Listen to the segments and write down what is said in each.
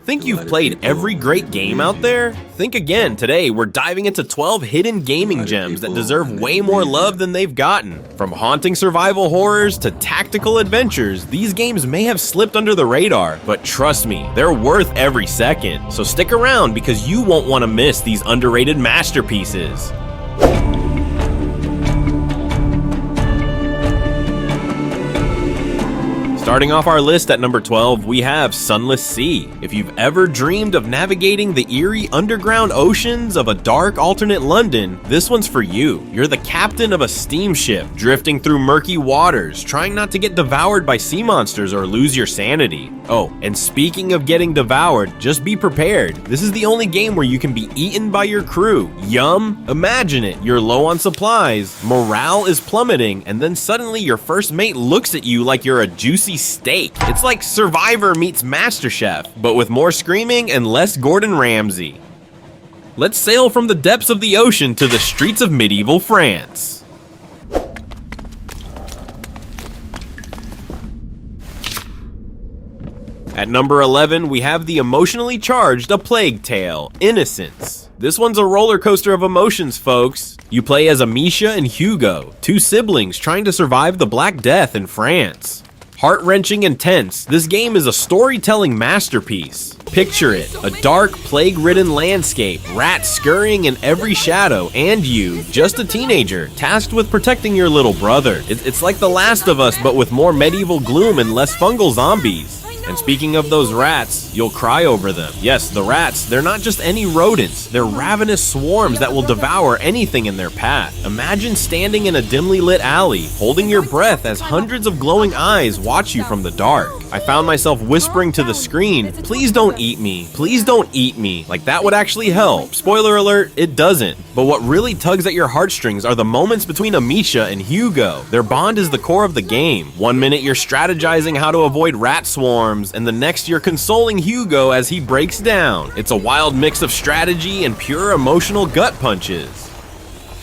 Think you've played every great game out there? Think again. Today, we're diving into 12 hidden gaming gems that deserve way more love than they've gotten. From haunting survival horrors to tactical adventures, these games may have slipped under the radar, but trust me, they're worth every second. So stick around because you won't want to miss these underrated masterpieces. Starting off our list at number 12, we have Sunless Sea. If you've ever dreamed of navigating the eerie underground oceans of a dark alternate London, this one's for you. You're the captain of a steamship, drifting through murky waters, trying not to get devoured by sea monsters or lose your sanity. Oh, and speaking of getting devoured, just be prepared. This is the only game where you can be eaten by your crew. Yum! Imagine it, you're low on supplies, morale is plummeting, and then suddenly your first mate looks at you like you're a juicy steak. It's like Survivor meets MasterChef, but with more screaming and less Gordon Ramsay. Let's sail from the depths of the ocean to the streets of medieval France. At number 11, we have the emotionally charged A Plague Tale, Innocence. This one's a roller coaster of emotions, folks. You play as Amisha and Hugo, two siblings trying to survive the Black Death in France. Heart-wrenching and tense, this game is a storytelling masterpiece. Picture it, a dark, plague-ridden landscape, rats scurrying in every shadow, and you, just a teenager, tasked with protecting your little brother. It's like The Last of Us, but with more medieval gloom and less fungal zombies. And speaking of those rats, you'll cry over them. Yes, the rats, they're not just any rodents, they're ravenous swarms that will devour anything in their path. Imagine standing in a dimly lit alley, holding your breath as hundreds of glowing eyes watch you from the dark. I found myself whispering to the screen, "Please don't eat me, please don't eat me." Like that would actually help. Spoiler alert, it doesn't. But what really tugs at your heartstrings are the moments between Amisha and Hugo. Their bond is the core of the game. One minute you're strategizing how to avoid rat swarms, and the next you're consoling Hugo as he breaks down. It's a wild mix of strategy and pure emotional gut punches.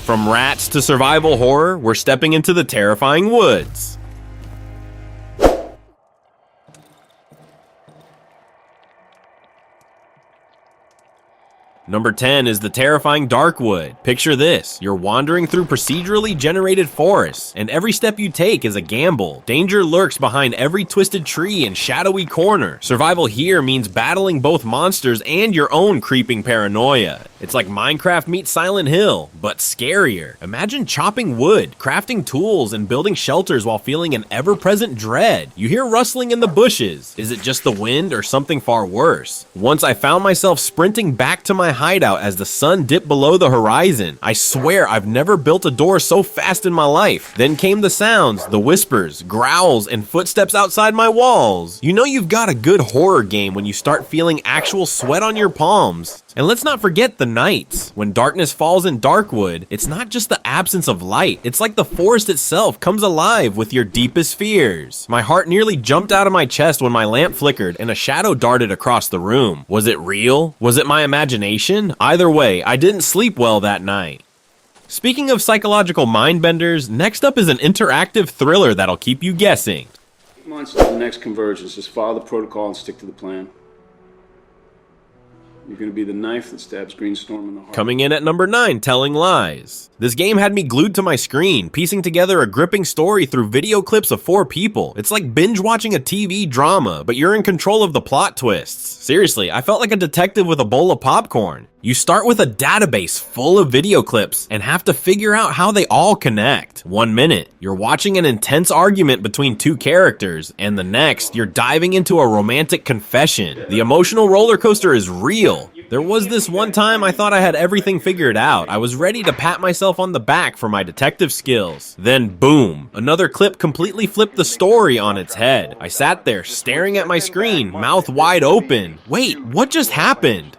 From rats to survival horror, we're stepping into the terrifying woods. Number 10 is the terrifying Darkwood. Picture this, you're wandering through procedurally generated forests, and every step you take is a gamble. Danger lurks behind every twisted tree and shadowy corner. Survival here means battling both monsters and your own creeping paranoia. It's like Minecraft meets Silent Hill, but scarier. Imagine chopping wood, crafting tools, and building shelters while feeling an ever-present dread. You hear rustling in the bushes. Is it just the wind or something far worse? Once I found myself sprinting back to my hideout as the sun dipped below the horizon. I swear I've never built a door so fast in my life. Then came the sounds, the whispers, growls, and footsteps outside my walls. You know you've got a good horror game when you start feeling actual sweat on your palms. And let's not forget the nights. When darkness falls in Darkwood, it's not just the absence of light. It's like the forest itself comes alive with your deepest fears. My heart nearly jumped out of my chest when my lamp flickered and a shadow darted across the room. Was it real? Was it my imagination? Either way, I didn't sleep well that night. Speaking of psychological mind benders, next up is an interactive thriller that'll keep you guessing. 8 months to the next convergence. Just follow the protocol and stick to the plan. You're going to be the knife that stabs Greenstorm in the heart. Coming in at number 9, Telling Lies. This game had me glued to my screen, piecing together a gripping story through video clips of 4 people. It's like binge watching a TV drama, but you're in control of the plot twists. Seriously, I felt like a detective with a bowl of popcorn. You start with a database full of video clips and have to figure out how they all connect. 1 minute, you're watching an intense argument between 2 characters, and the next, you're diving into a romantic confession. The emotional roller coaster is real. There was this one time I thought I had everything figured out. I was ready to pat myself on the back for my detective skills. Then boom, another clip completely flipped the story on its head. I sat there staring at my screen, mouth wide open. Wait, what just happened?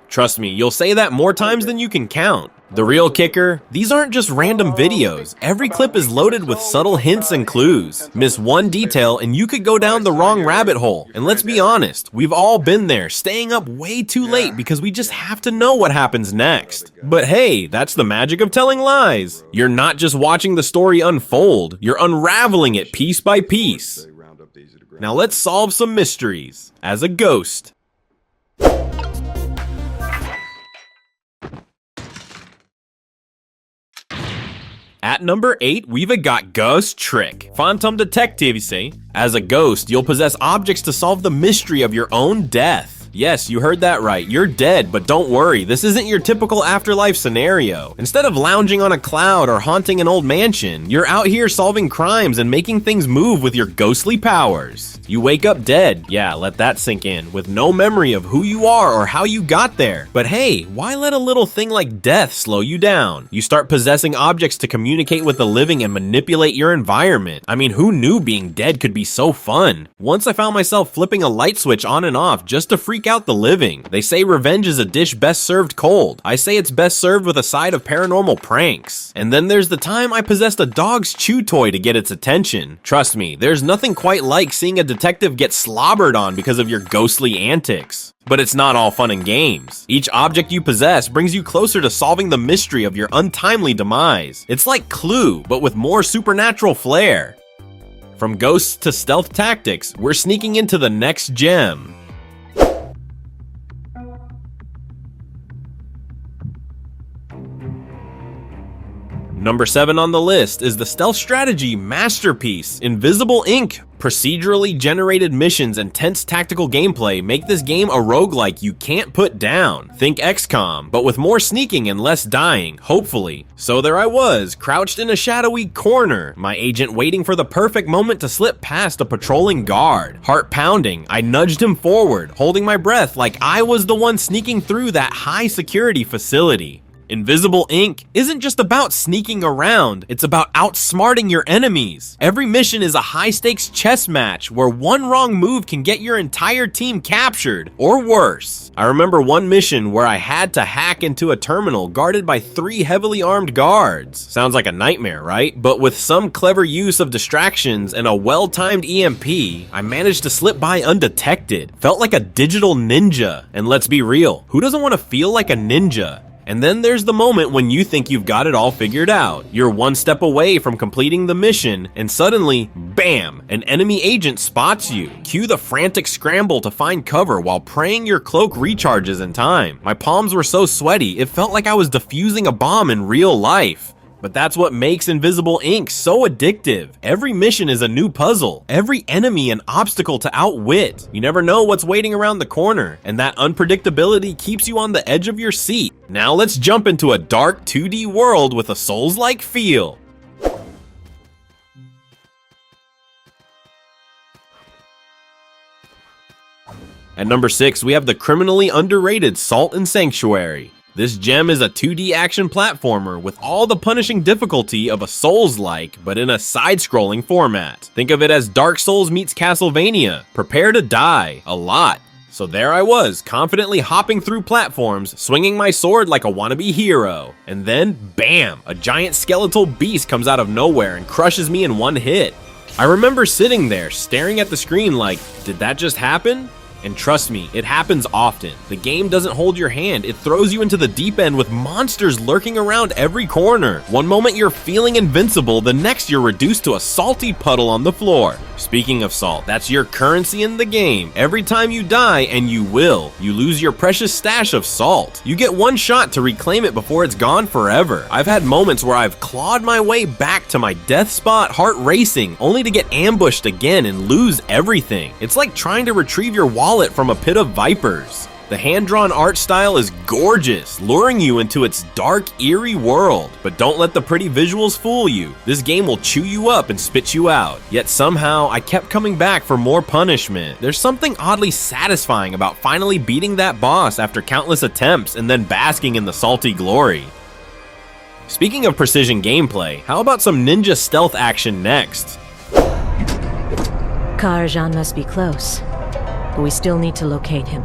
Trust me, you'll say that more times than you can count. The real kicker, these aren't just random videos. Every clip is loaded with subtle hints and clues. Miss one detail and you could go down the wrong rabbit hole. And let's be honest, we've all been there, staying up way too late because we just have to know what happens next. But hey, that's the magic of telling lies. You're not just watching the story unfold, you're unraveling it piece by piece. Now let's solve some mysteries as a ghost. At number 8, we've got Ghost Trick. Phantom Detective, say. As a ghost, you'll possess objects to solve the mystery of your own death. Yes, you heard that right. You're dead, but don't worry, this isn't your typical afterlife scenario. Instead of lounging on a cloud or haunting an old mansion, you're out here solving crimes and making things move with your ghostly powers. You wake up dead, yeah, let that sink in, with no memory of who you are or how you got there. But hey, why let a little thing like death slow you down? You start possessing objects to communicate with the living and manipulate your environment. I mean, who knew being dead could be so fun? Once I found myself flipping a light switch on and off just to freak out the living. They say revenge is a dish best served cold. I say it's best served with a side of paranormal pranks. And then there's the time I possessed a dog's chew toy to get its attention. Trust me, there's nothing quite like seeing a detective get slobbered on because of your ghostly antics. But it's not all fun and games. Each object you possess brings you closer to solving the mystery of your untimely demise. It's like Clue, but with more supernatural flair. From ghosts to stealth tactics, we're sneaking into the next gem. Number 7 on the list is the stealth strategy masterpiece, Invisible Ink. Procedurally generated missions and tense tactical gameplay make this game a roguelike you can't put down. Think XCOM, but with more sneaking and less dying, hopefully. So there I was, crouched in a shadowy corner, my agent waiting for the perfect moment to slip past a patrolling guard. Heart pounding, I nudged him forward, holding my breath like I was the one sneaking through that high security facility. Invisible Ink isn't just about sneaking around, it's about outsmarting your enemies. Every mission is a high-stakes chess match where one wrong move can get your entire team captured, or worse. I remember one mission where I had to hack into a terminal guarded by 3 heavily armed guards. Sounds like a nightmare, right? But with some clever use of distractions and a well-timed EMP, I managed to slip by undetected. Felt like a digital ninja. And let's be real, who doesn't want to feel like a ninja? And then there's the moment when you think you've got it all figured out. You're one step away from completing the mission, and suddenly, bam, an enemy agent spots you. Cue the frantic scramble to find cover while praying your cloak recharges in time. My palms were so sweaty, it felt like I was defusing a bomb in real life. But that's what makes Invisible Ink so addictive. Every mission is a new puzzle, every enemy an obstacle to outwit. You never know what's waiting around the corner, and that unpredictability keeps you on the edge of your seat. Now let's jump into a dark 2D world with a Souls-like feel. At number 6, we have the criminally underrated Salt and Sanctuary. This gem is a 2D action platformer with all the punishing difficulty of a Souls-like, but in a side-scrolling format. Think of it as Dark Souls meets Castlevania. Prepare to die, a lot. So there I was, confidently hopping through platforms, swinging my sword like a wannabe hero. And then, bam, a giant skeletal beast comes out of nowhere and crushes me in one hit. I remember sitting there, staring at the screen like, did that just happen? And trust me, it happens often. The game doesn't hold your hand, it throws you into the deep end with monsters lurking around every corner. One moment you're feeling invincible, the next you're reduced to a salty puddle on the floor. Speaking of salt, that's your currency in the game. Every time you die, and you will, you lose your precious stash of salt. You get one shot to reclaim it before it's gone forever. I've had moments where I've clawed my way back to my death spot, heart racing, only to get ambushed again and lose everything. It's like trying to retrieve your wallet from a pit of vipers. The hand-drawn art style is gorgeous, luring you into its dark, eerie world. But don't let the pretty visuals fool you. This game will chew you up and spit you out. Yet somehow, I kept coming back for more punishment. There's something oddly satisfying about finally beating that boss after countless attempts and then basking in the salty glory. Speaking of precision gameplay, how about some ninja stealth action next? Karajan must be close, but we still need to locate him.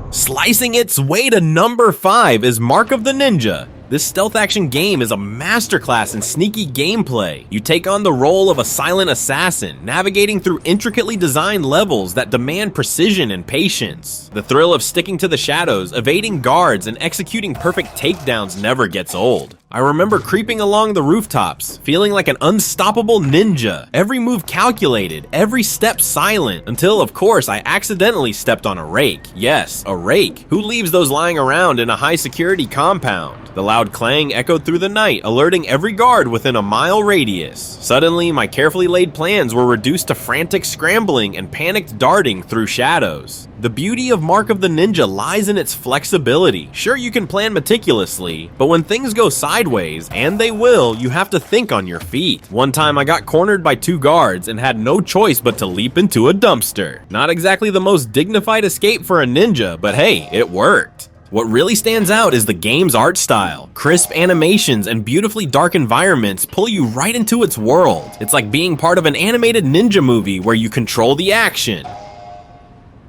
Slicing its way to number 5 is Mark of the Ninja. This stealth action game is a masterclass in sneaky gameplay. You take on the role of a silent assassin, navigating through intricately designed levels that demand precision and patience. The thrill of sticking to the shadows, evading guards, and executing perfect takedowns never gets old. I remember creeping along the rooftops, feeling like an unstoppable ninja, every move calculated, every step silent, until of course I accidentally stepped on a rake. Yes, a rake. Who leaves those lying around in a high security compound? The loud clang echoed through the night, alerting every guard within a mile radius. Suddenly, my carefully laid plans were reduced to frantic scrambling and panicked darting through shadows. The beauty of Mark of the Ninja lies in its flexibility. Sure, you can plan meticulously, but when things go sideways, and they will, you have to think on your feet. One time I got cornered by 2 guards and had no choice but to leap into a dumpster. Not exactly the most dignified escape for a ninja, but hey, it worked. What really stands out is the game's art style. Crisp animations and beautifully dark environments pull you right into its world. It's like being part of an animated ninja movie where you control the action.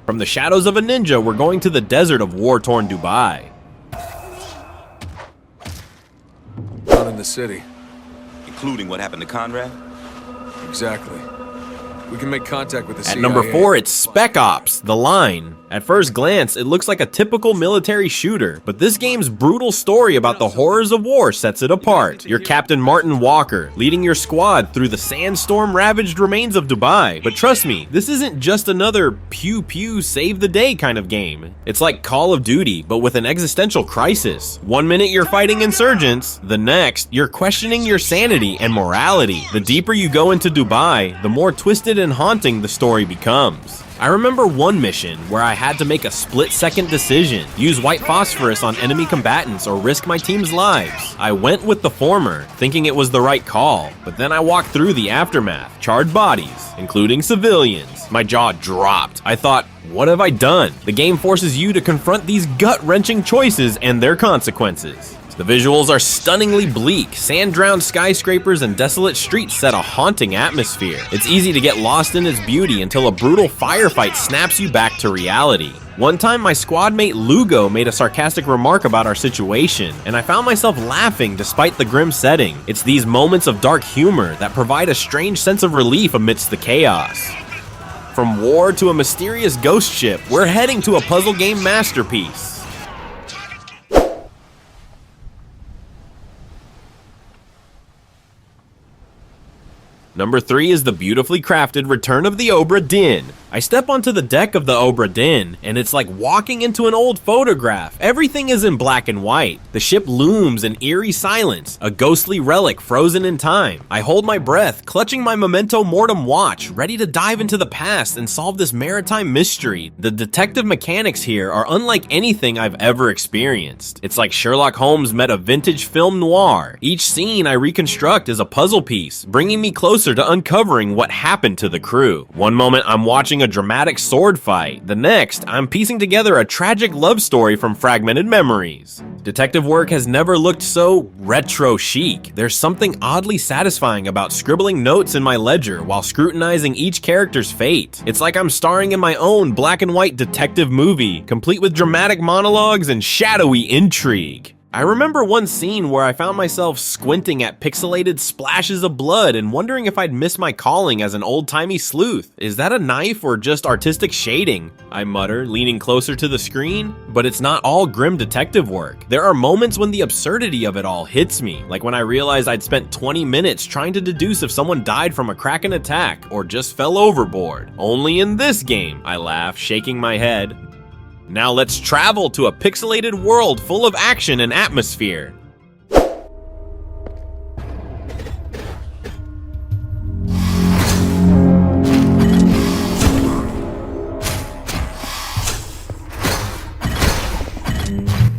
From the shadows of a ninja, we're going to the desert of war-torn Dubai. Not in the city. Including what happened to Conrad? Exactly. We can make contact with the CIA. At number 4, it's Spec Ops, The Line. At first glance, it looks like a typical military shooter, but this game's brutal story about the horrors of war sets it apart. You're Captain Martin Walker, leading your squad through the sandstorm-ravaged remains of Dubai. But trust me, this isn't just another pew-pew save-the-day kind of game. It's like Call of Duty, but with an existential crisis. One minute you're fighting insurgents, the next, you're questioning your sanity and morality. The deeper you go into Dubai, the more twisted and haunting the story becomes. I remember one mission where I had to make a split-second decision, use white phosphorus on enemy combatants or risk my team's lives. I went with the former, thinking it was the right call, but then I walked through the aftermath, charred bodies, including civilians. My jaw dropped. I thought, what have I done? The game forces you to confront these gut-wrenching choices and their consequences. The visuals are stunningly bleak. Sand-drowned skyscrapers and desolate streets set a haunting atmosphere. It's easy to get lost in its beauty until a brutal firefight snaps you back to reality. One time, my squad mate Lugo made a sarcastic remark about our situation, and I found myself laughing despite the grim setting. It's these moments of dark humor that provide a strange sense of relief amidst the chaos. From war to a mysterious ghost ship, we're heading to a puzzle game masterpiece. Number 3 is the beautifully crafted Return of the Obra Dinn. I step onto the deck of the Obra Dinn, and it's like walking into an old photograph. Everything is in black and white. The ship looms in eerie silence, a ghostly relic frozen in time. I hold my breath, clutching my memento mortem watch, ready to dive into the past and solve this maritime mystery. The detective mechanics here are unlike anything I've ever experienced. It's like Sherlock Holmes met a vintage film noir. Each scene I reconstruct is a puzzle piece, bringing me closer to uncovering what happened to the crew. One moment I'm watching a dramatic sword fight. The next, I'm piecing together a tragic love story from fragmented memories. Detective work has never looked so retro chic. There's something oddly satisfying about scribbling notes in my ledger while scrutinizing each character's fate. It's like I'm starring in my own black and white detective movie, complete with dramatic monologues and shadowy intrigue. I remember one scene where I found myself squinting at pixelated splashes of blood and wondering if I'd miss my calling as an old-timey sleuth. Is that a knife or just artistic shading? I mutter, leaning closer to the screen. But it's not all grim detective work. There are moments when the absurdity of it all hits me, like when I realized I'd spent 20 minutes trying to deduce if someone died from a Kraken attack or just fell overboard. Only in this game, I laugh, shaking my head. Now let's travel to a pixelated world full of action and atmosphere.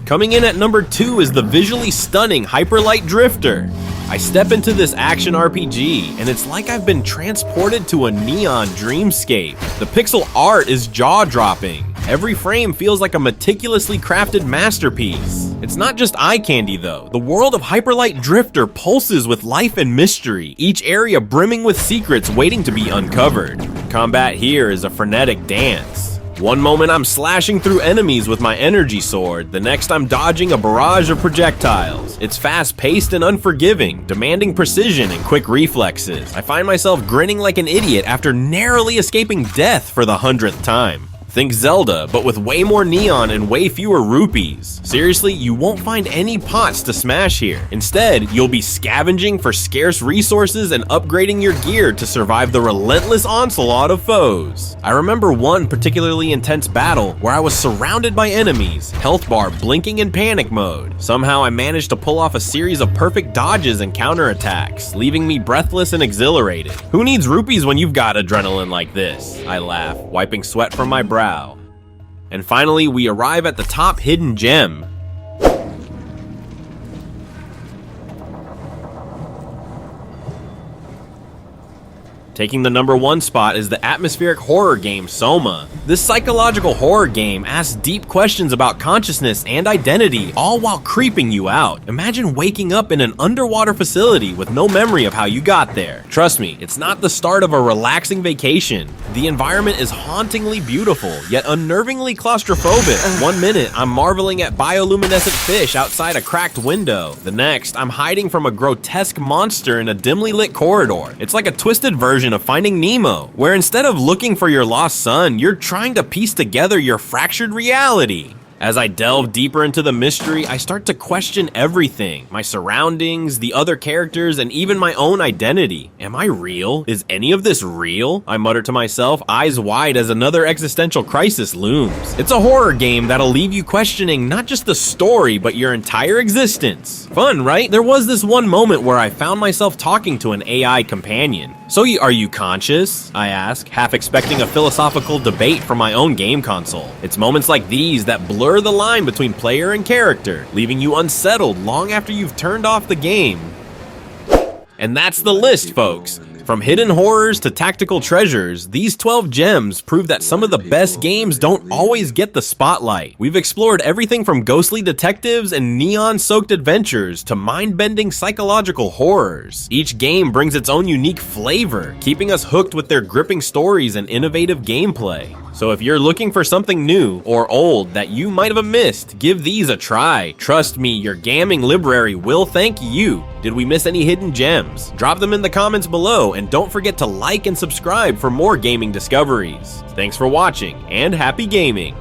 Coming in at number 2 is the visually stunning Hyperlight Drifter. I step into this action RPG, and it's like I've been transported to a neon dreamscape. The pixel art is jaw-dropping. Every frame feels like a meticulously crafted masterpiece. It's not just eye candy though. The world of Hyperlight Drifter pulses with life and mystery, each area brimming with secrets waiting to be uncovered. Combat here is a frenetic dance. One moment I'm slashing through enemies with my energy sword, the next I'm dodging a barrage of projectiles. It's fast-paced and unforgiving, demanding precision and quick reflexes. I find myself grinning like an idiot after narrowly escaping death for the 100th time. Think Zelda, but with way more neon and way fewer rupees. Seriously, you won't find any pots to smash here. Instead, you'll be scavenging for scarce resources and upgrading your gear to survive the relentless onslaught of foes. I remember one particularly intense battle where I was surrounded by enemies, health bar blinking in panic mode. Somehow I managed to pull off a series of perfect dodges and counterattacks, leaving me breathless and exhilarated. Who needs rupees when you've got adrenaline like this? I laugh, wiping sweat from my brow. And finally, we arrive at the top hidden gem. Taking the #1 spot is the atmospheric horror game SOMA. This psychological horror game asks deep questions about consciousness and identity, all while creeping you out. Imagine waking up in an underwater facility with no memory of how you got there. Trust me, it's not the start of a relaxing vacation. The environment is hauntingly beautiful, yet unnervingly claustrophobic. One minute, I'm marveling at bioluminescent fish outside a cracked window. The next, I'm hiding from a grotesque monster in a dimly lit corridor. It's like a twisted version of Finding Nemo, where instead of looking for your lost son, you're trying to piece together your fractured reality. As I delve deeper into the mystery, I start to question everything. My surroundings, the other characters, and even my own identity. Am I real? Is any of this real? I mutter to myself, eyes wide as another existential crisis looms. It's a horror game that'll leave you questioning not just the story, but your entire existence. Fun, right? There was this one moment where I found myself talking to an AI companion. "So are you conscious?" I ask, half expecting a philosophical debate from my own game console. It's moments like these that blur the line between player and character, leaving you unsettled long after you've turned off the game. And that's the list, folks. From hidden horrors to tactical treasures, these 12 gems prove that some of the best games don't always get the spotlight. We've explored everything from ghostly detectives and neon-soaked adventures to mind-bending psychological horrors. Each game brings its own unique flavor, keeping us hooked with their gripping stories and innovative gameplay. So if you're looking for something new or old that you might have missed, give these a try. Trust me, your gaming library will thank you. Did we miss any hidden gems? Drop them in the comments below, and don't forget to like and subscribe for more gaming discoveries. Thanks for watching, and happy gaming!